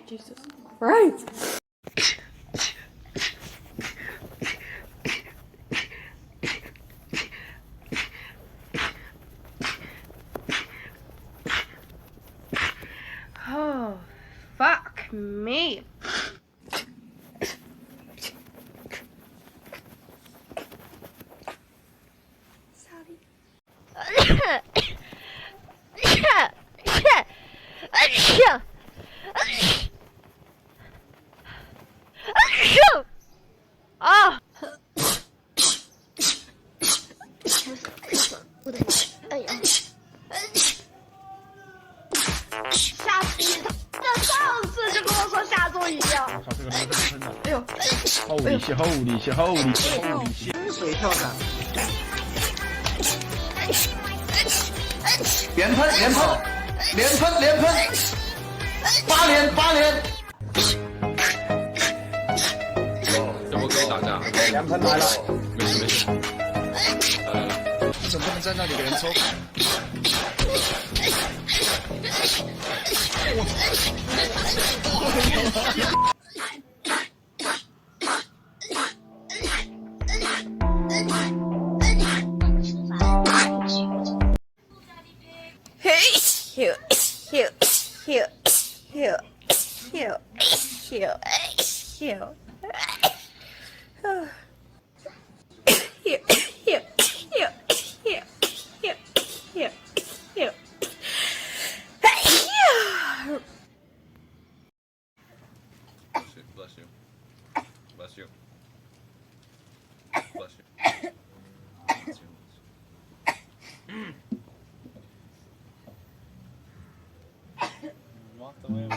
Jesus. Right. Oh, fuck me. Ah! 我的妈！哎呀！吓死你！他上次就跟我说下作业啊！我操，这个人是真的！哎呦！holy shit，holy shit，holy shit，holy shit！水跳伞，连喷连喷连喷连喷，八连八连。要不可以打架？连喷来了，没事没事。你怎么不能在那里给人抽？Hey, shoot, shoot, shoot, shoot, shoot, shoot, shoot. Here, here, here, here, here, here, here. Bless you. Bless you. Bless you. Bless you. Walked away.